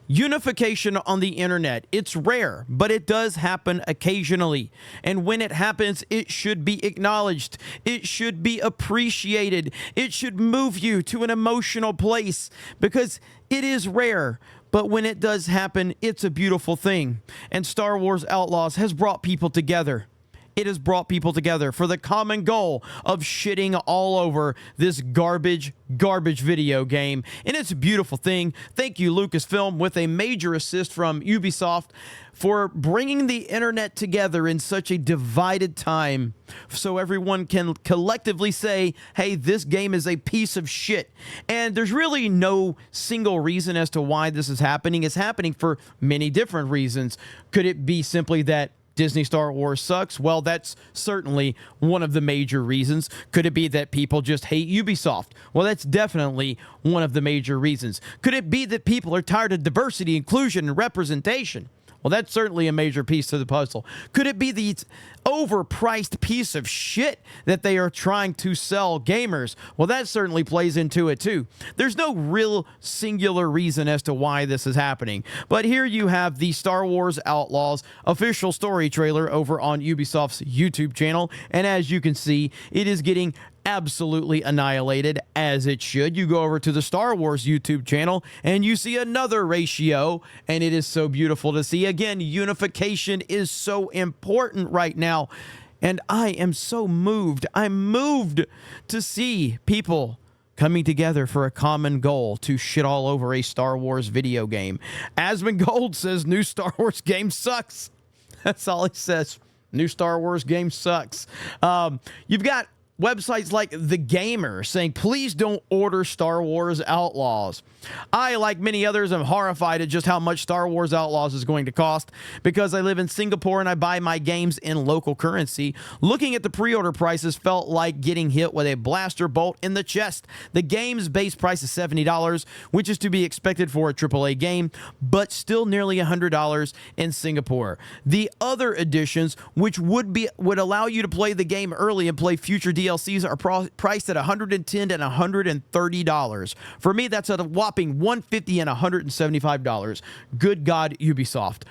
Unification on the internet. It's rare, but it does happen occasionally. And when it happens, it should be acknowledged. It should be appreciated. It should move you to an emotional place because it is rare. But when it does happen, it's a beautiful thing. And Star Wars Outlaws has brought people together. It has brought people together for the common goal of shitting all over this garbage video game. And it's a beautiful thing. Thank you, Lucasfilm, with a major assist from Ubisoft for bringing the internet together in such a divided time so everyone can collectively say, hey, this game is a piece of shit. And there's really no single reason as to why this is happening. It's happening for many different reasons. Could it be simply that Disney Star Wars sucks? Well, that's certainly one of the major reasons. Could it be that people just hate Ubisoft? Well, that's definitely one of the major reasons. Could it be that people are tired of diversity, inclusion, and representation? Well, that's certainly a major piece to the puzzle. Could it be the overpriced piece of shit that they are trying to sell gamers? Well, that certainly plays into it too. There's no real singular reason as to why this is happening. But here you have the Star Wars Outlaws official story trailer over on Ubisoft's YouTube channel. And as you can see, it is getting absolutely annihilated, as it should. You go over to the Star Wars YouTube channel and you see another ratio, and it is so beautiful to see. Again, unification is so important right now, and I am so moved. I'm moved to see people coming together for a common goal to shit all over a Star Wars video game. Asmin Gold says new Star Wars game sucks. That's all he says. New Star Wars game sucks. You've got websites like The Gamer saying, please don't order Star Wars Outlaws. I, like many others, am horrified at just how much Star Wars Outlaws is going to cost because I live in Singapore and I buy my games in local currency. Looking at the pre-order prices felt like getting hit with a blaster bolt in the chest. The game's base price is $70, which is to be expected for a AAA game, but still nearly $100 in Singapore. The other editions, which would allow you to play the game early and play future DLCs, are priced at $110 and $130. For me, that's a whopping $150 and $175. Good God, Ubisoft.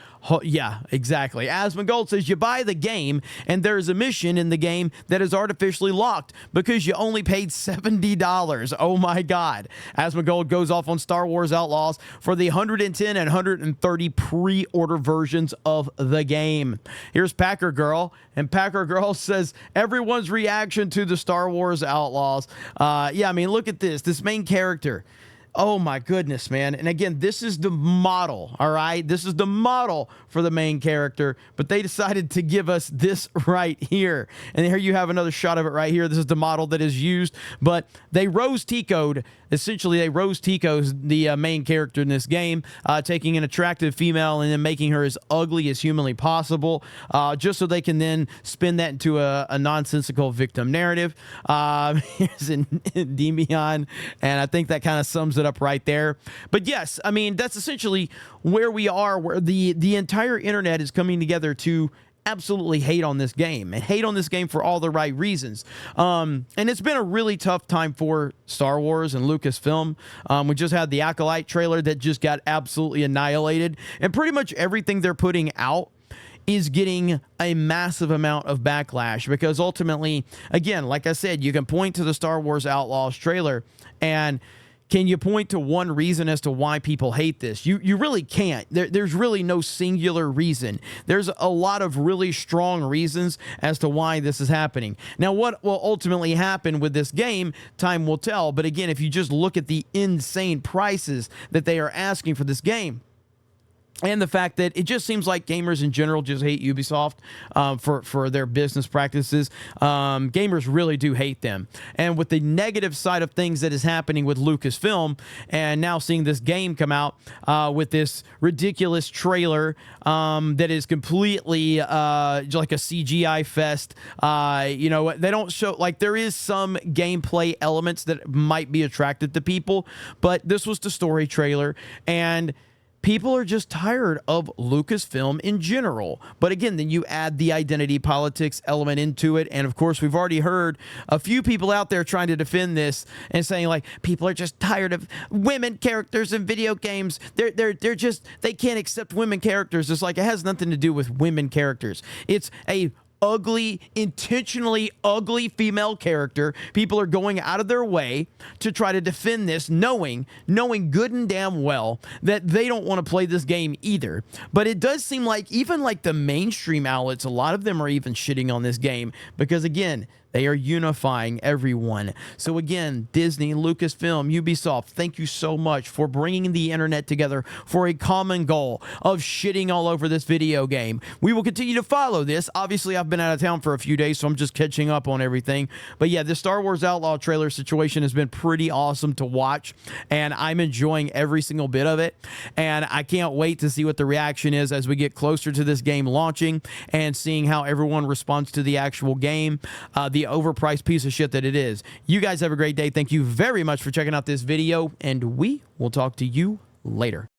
Yeah, exactly. Asmin Gold says you buy the game and there's a mission in the game that is artificially locked because you only paid $70. Oh my God. Asmin Gold goes off on Star Wars Outlaws for the $110 and $130 pre-order versions of the game. Here's Packer Girl, and Packer Girl says everyone's reaction to the Star Wars Outlaws. Yeah, I mean, look at this main character. Oh my goodness, man. And again, this is the model, all right? This is the model for the main character, but they decided to give us this right here. And here you have another shot of it right here. This is the model that is used, but they rose Tico'd. Essentially, they rose Tico's the main character in this game, taking an attractive female and then making her as ugly as humanly possible, just so they can then spin that into a nonsensical victim narrative. Here's Endymion, and I think that kind of sums it up right there. But yes, I mean, that's essentially where we are, where the entire internet is coming together to absolutely hate on this game, and hate on this game for all the right reasons. And it's been a really tough time for Star Wars and Lucasfilm. We just had the Acolyte trailer that just got absolutely annihilated, and pretty much everything they're putting out is getting a massive amount of backlash because ultimately, again, like I said, you can point to the Star Wars Outlaws trailer, and can you point to one reason as to why people hate this? You really can't. There's really no singular reason. There's a lot of really strong reasons as to why this is happening. Now, what will ultimately happen with this game, time will tell. But again, if you just look at the insane prices that they are asking for this game, and the fact that it just seems like gamers in general just hate Ubisoft for their business practices. Gamers really do hate them. And with the negative side of things that is happening with Lucasfilm, and now seeing this game come out with this ridiculous trailer that is completely like a CGI fest. You know, they don't show, like, there is some gameplay elements that might be attracted to people, but this was the story trailer, and people are just tired of Lucasfilm in general. But again, then you add the identity politics element into it. And of course, we've already heard a few people out there trying to defend this and saying like, people are just tired of women characters in video games. They can't accept women characters. It's like, it has nothing to do with women characters. It's a ugly, intentionally ugly female character. People are going out of their way to try to defend this, knowing good and damn well that they don't want to play this game either. But it does seem like even like the mainstream outlets, a lot of them are even shitting on this game because, again, they are unifying everyone. So again, Disney, Lucasfilm, Ubisoft, thank you so much for bringing the internet together for a common goal of shitting all over this video game. We will continue to follow this. Obviously, I've been out of town for a few days, so I'm just catching up on everything. But yeah, the Star Wars Outlaw trailer situation has been pretty awesome to watch, and I'm enjoying every single bit of it. And I can't wait to see what the reaction is as we get closer to this game launching and seeing how everyone responds to the actual game. The overpriced piece of shit that it is. You guys have a great day. Thank you very much for checking out this video, and we will talk to you later.